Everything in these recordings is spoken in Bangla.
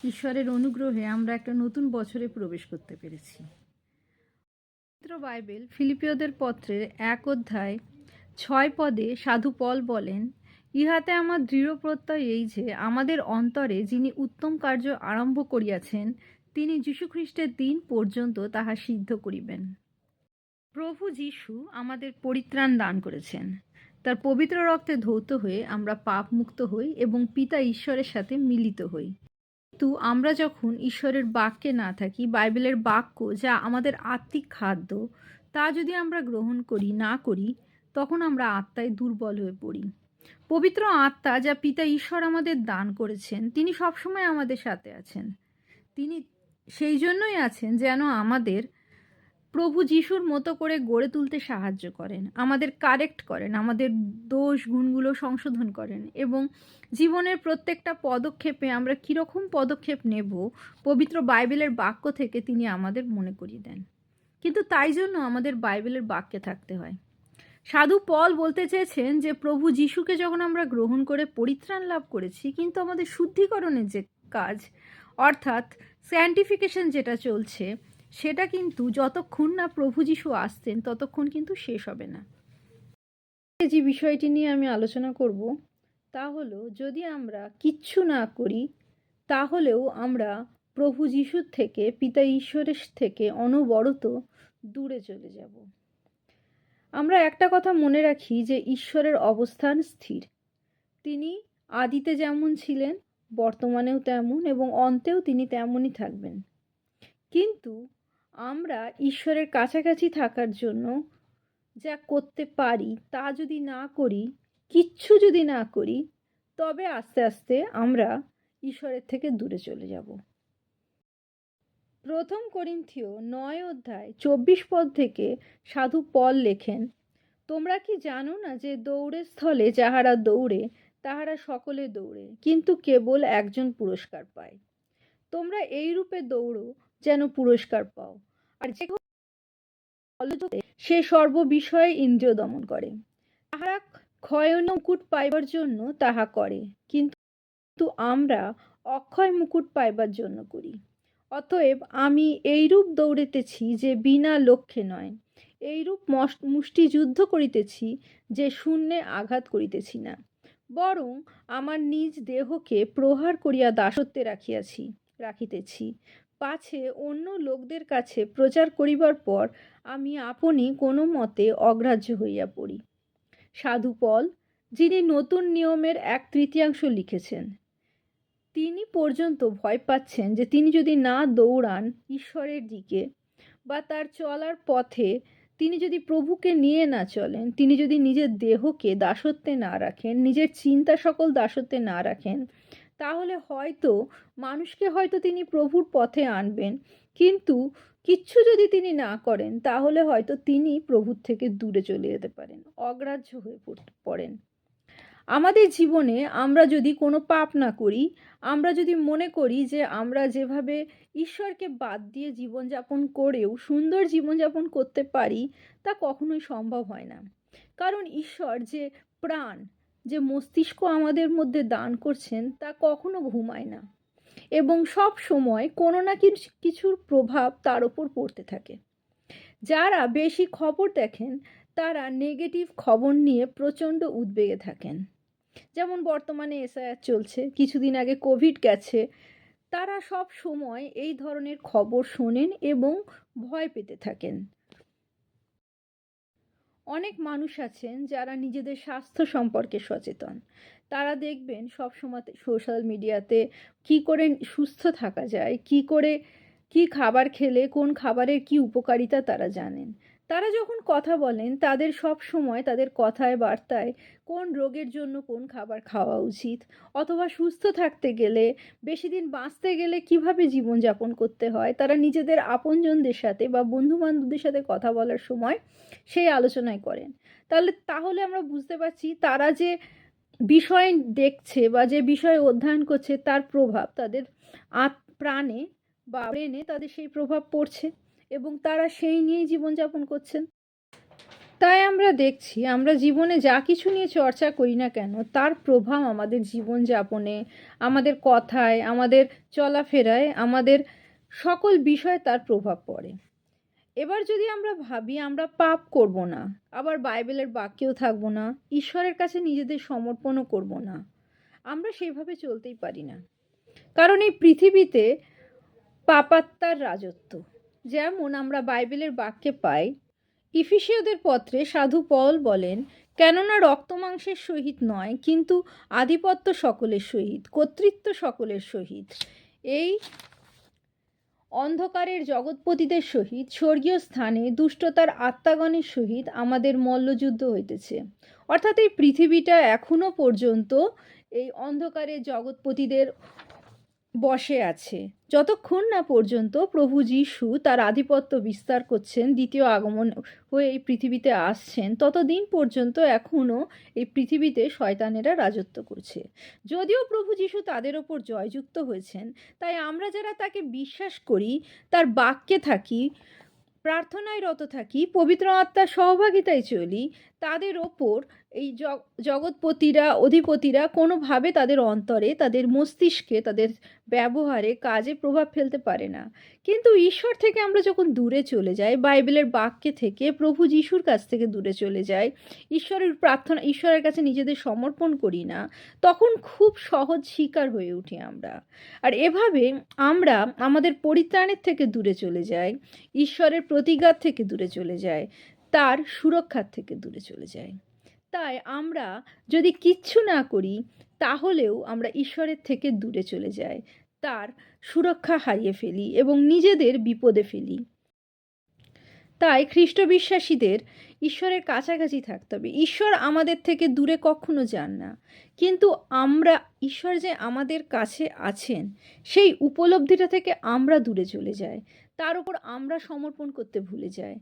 ঈশ্বরের অনুগ্রহে আমরা একটা নতুন বছরে প্রবেশ করতে পেরেছি। পবিত্র বাইবেল ফিলিপিওদের পত্রের 1 অধ্যায় 6 পদে সাধু পল বলেন, ইহাতে আমার দৃঢ় প্রত্যয় এই যে আমাদের অন্তরে যিনি উত্তম কার্য আরম্ভ করিয়াছেন তিনি যীশুখ্রিস্টের দিন পর্যন্ত তাহা সিদ্ধ করিবেন। প্রভু যীশু আমাদের পরিত্রাণ দান করেছেন। তার পবিত্র রক্তে ধৌত হয়ে আমরা পাপ মুক্ত হই এবং পিতা ঈশ্বরের সাথে মিলিত হই। কিন্তু আমরা যখন ঈশ্বরের বাক্যে না থাকি, বাইবেলের বাক্য যা আমাদের আত্মিক খাদ্য, তা যদি আমরা গ্রহণ না করি, তখন আমরা আত্মায় দুর্বল হয়ে পড়ি। পবিত্র আত্মা যা পিতা ঈশ্বর আমাদের দান করেছেন, তিনি সবসময় আমাদের সাথে আছেন। তিনি সেই জন্যই আছেন যেন আমাদের প্রভু যিশুর মতো করে গড়ে তুলতে সাহায্য করেন, আমাদের কারেক্ট করেন, আমাদের দোষ গুণগুলো সংশোধন করেন এবং জীবনের প্রত্যেকটা পদক্ষেপে আমরা কীরকম পদক্ষেপ নেব পবিত্র বাইবেলের বাক্য থেকে তিনি আমাদের মনে করিয়ে দেন। কিন্তু তাই জন্য আমাদের বাইবেলের বাক্যে থাকতে হয়। সাধু পল বলতে চেয়েছেন যে প্রভু যিশুকে যখন আমরা গ্রহণ করে পরিত্রাণ লাভ করেছি, কিন্তু আমাদের শুদ্ধিকরণের যে কাজ, অর্থাৎ স্যান্টিফিকেশন যেটা চলছে, সেটা কিন্তু যতক্ষণ না প্রভু যিশু আসছেন ততক্ষণ কিন্তু শেষ হবে না। যে বিষয়টি নিয়ে আমি আলোচনা করব তা হলো, যদি আমরা কিচ্ছু না করি তাহলেও আমরা প্রভু যিশুর থেকে, পিতা ঈশ্বরের থেকে অনবরত দূরে চলে যাব। আমরা একটা কথা মনে রাখি যে ঈশ্বরের অবস্থান স্থির। তিনি আদিতে যেমন ছিলেন, বর্তমানেও তেমন এবং অন্তেও তিনি তেমনই থাকবেন। কিন্তু আমরা ঈশ্বরের কাছাকাছি থাকার জন্য যা করতে পারি তা যদি না করি, কিচ্ছু যদি না করি, তবে আস্তে আস্তে আমরা ঈশ্বরের থেকে দূরে চলে যাব। প্রথম করিন্থীয় 9 অধ্যায় 24 পদ থেকে সাধু পল লেখেন, তোমরা কি জানো না যে দৌড়ের স্থলে যাহারা দৌড়ে তাহারা সকলে দৌড়ে, কিন্তু কেবল একজন পুরস্কার পায়। তোমরা এই রূপে দৌড়ো যেন পুরস্কার পাও। আর যে সে সর্ববিষয়ে ইন্দ্রিয় দমন করে। তাহারা ক্ষয়ন মুকুট পাইবার জন্য তাহা করে, কিন্তু আমরা অক্ষয় মুকুট পাইবার জন্য করি। অতএব আমি এইরূপ দৌড়িতেছি যে বিনা লক্ষ্যে নয়, এইরূপ মুষ্টিযুদ্ধ করিতেছি যে শূন্যে আঘাত করিতেছি না, বরং আমার নিজ দেহকে প্রহার করিয়া দাসত্বে রাখিতেছি, পাছে অন্য লোকদের কাছে প্রচার করিবার পর আমি আপনি কোনো মতে অগ্রাহ্য হইয়া পড়ি। সাধু পল, যিনি নতুন নিয়মের 1/3 লিখেছেন, তিনি পর্যন্ত ভয় পাচ্ছেন যে তিনি যদি না দৌড়ান ঈশ্বরের দিকে বা তার চলার পথে তিনি যদি প্রভুকে নিয়ে না চলেন, তিনি যদি নিজের দেহকে দাসত্বে না রাখেন, নিজের চিন্তা সকল দাসত্বে না রাখেন, তাহলে হয়তো মানুষকে হয়তো তিনি প্রভুর পথে আনবেন, কিন্তু কিচ্ছু যদি তিনি না করেন তাহলে হয়তো তিনি প্রভুর থেকে দূরে চলে যেতে পারেন, অগ্রাহ্য হয়ে পড়েন। আমাদের জীবনে আমরা যদি কোনো পাপ না করি, আমরা যদি মনে করি যে আমরা যেভাবে ঈশ্বরকে বাদ দিয়ে জীবনযাপন করেও সুন্দর জীবনযাপন করতে পারি, তা কখনোই সম্ভব হয় না। কারণ ঈশ্বর যে প্রাণ, যে মস্তিষ্ক আমাদের মধ্যে দান করছেন, তা কখনো ঘুমায় না এবং সব সময় কোনো না কিছুর প্রভাব তার ওপর পড়তে থাকে। যারা বেশি খবর দেখেন তারা নেগেটিভ খবর নিয়ে প্রচণ্ড উদ্বেগে থাকেন। যেমন বর্তমানে এসআইআর চলছে, কিছুদিন আগে কোভিড গেছে, তারা সব সময় এই ধরনের খবর শোনেন এবং ভয় পেতে থাকেন। অনেক মানুষ আছেন যারা নিজেদের স্বাস্থ্য সম্পর্কে সচেতন। তারা দেখবেন সব সময় সোশ্যাল মিডিয়াতে কি করে সুস্থ থাকা যায়, কি খাবার খেলে কোন খাবারের কি উপকারিতা তারা জানেন। তারা যখন কথা বলেন তাদের সব সময় তাদের কথায় বার্তায় কোন রোগের জন্য কোন খাবার খাওয়া উচিত, অথবা সুস্থ থাকতে গেলে, বেশি দিন বাঁচতে গেলে কিভাবে জীবনযাপন করতে হয়, তারা নিজেদের আপনজনদের সাথে বা বন্ধুবান্ধবদের সাথে কথা বলার সময় সেই আলোচনায় করেন। তাহলে আমরা বুঝতে পারছি তারা যে বিষয় দেখছে বা যে বিষয় অধ্যয়ন করছে তার প্রভাব তাদের প্রাণে বা ব্রেনে তাদের সেই প্রভাব পড়ছে এবং তারা সেই নিয়েই জীবনযাপন করছেন। তাই আমরা দেখছি, আমরা জীবনে যা কিছু নিয়ে চর্চা করি না কেন, তার প্রভাব আমাদের জীবনযাপনে, আমাদের কথায়, আমাদের চলাফেরায়, আমাদের সকল বিষয়ে তার প্রভাব পড়ে। এবার যদি আমরা ভাবি আমরা পাপ করব না, আবার বাইবেলের বাক্যেও থাকবো না, ঈশ্বরের কাছে নিজেদের সমর্পণও করব না, আমরা সেইভাবে চলতেই পারি না। কারণ এই পৃথিবীতে পাপাত্মার রাজত্ব, যেমন আমরা বাইবেলের বাক্যে পাই। ইফিসীয়দের পত্রে সাধু পল বলেন, কেননা রক্তমাংসের সহিত নয়, কিন্তু আধিপত্য সকলের সহিত, কর্তৃত্ব সকলের সহিত, এই অন্ধকারের জগৎপতিদের সহিত, স্বর্গীয় স্থানে দুষ্টতার আত্মাগণের সহিত আমাদের মল্লযুদ্ধ হইতেছে। অর্থাৎ এই পৃথিবীটা এখনো পর্যন্ত এই অন্ধকারের জগৎপতিদের বসে আছে। যতক্ষণ না পর্যন্ত প্রভু যীশু তার আধিপত্য বিস্তার করছেন, দ্বিতীয় আগমন হয়ে এই পৃথিবীতে আসছেন, ততদিন পর্যন্ত এখনও এই পৃথিবীতে শয়তানেরা রাজত্ব করছে। যদিও প্রভু যীশু তাদের ওপর জয়যুক্ত হয়েছেন, তাই আমরা যারা তাকে বিশ্বাস করি, তার বাক্যে থাকি, প্রার্থনায় রত থাকি, পবিত্র আত্মার সহভাগিতায় চলি, তাদের ওপর এই জগৎপতিরা, অধিপতিরা কোনোভাবে তাদের অন্তরে, তাদের মস্তিষ্কে, তাদের ব্যবহারে, কাজে প্রভাব ফেলতে পারে না। কিন্তু ঈশ্বর থেকে আমরা যখন দূরে চলে যাই, বাইবেলের বাক্যে থেকে, প্রভু যিশুর কাছ থেকে দূরে চলে যাই, ঈশ্বরের কাছে নিজেদের সমর্পণ করি না, তখন খুব সহজ শিকার হয়ে উঠি আমরা। আর এভাবে আমরা আমাদের পরিত্রাণের থেকে দূরে চলে যাই, ঈশ্বরের প্রতিজ্ঞার থেকে দূরে চলে যায়, তার সুরক্ষার থেকে দূরে চলে যায়। তাই আমরা যদি কিচ্ছু না করি, তাহলেও আমরা ঈশ্বরের থেকে দূরে চলে যাই, তার সুরক্ষা হারিয়ে ফেলি এবং নিজেদের বিপদে ফেলি। তাই খ্রিস্ট বিশ্বাসীদের ঈশ্বরের কাছাকাছি থাকতে হবে। ঈশ্বর আমাদের থেকে দূরে কখনো যান না, কিন্তু আমরা ঈশ্বর যে আমাদের কাছে আছেন, সেই উপলব্ধিটা থেকে আমরা দূরে চলে যাই, তার উপর আমরা সমর্পণ করতে ভুলে যাই,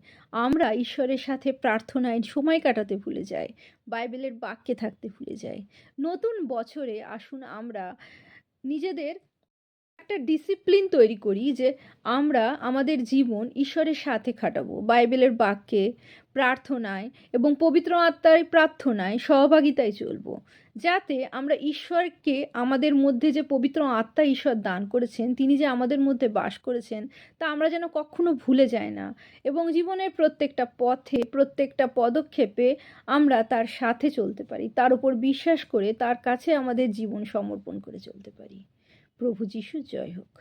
আমরা ঈশ্বরের সাথে প্রার্থনায় সময় কাটাতে ভুলে যাই, বাইবেলের বাক্যে থাকতে ভুলে যাই। নতুন বছরে আসুন আমরা নিজেদের একটা ডিসিপ্লিন তৈরি করি যে আমরা আমাদের জীবন ঈশ্বরের সাথে কাটাবো, বাইবেলের বাক্যে, প্রার্থনায় এবং পবিত্র আত্মার প্রার্থনায় সহভাগিতায় চলবো, যাতে আমরা ঈশ্বরকে, আমাদের মধ্যে যে পবিত্র আত্মা ঈশ্বর দান করেছেন, তিনি যে আমাদের মধ্যে বাস করেছেন, তা আমরা যেন কখনো ভুলে যাই না, এবং জীবনের প্রত্যেকটা পথে, প্রত্যেকটা পদক্ষেপে আমরা তার সাথে চলতে পারি, তার উপর বিশ্বাস করে তার কাছে আমাদের জীবন সমর্পণ করে চলতে পারি। প্রভু যিশু জয় হোক।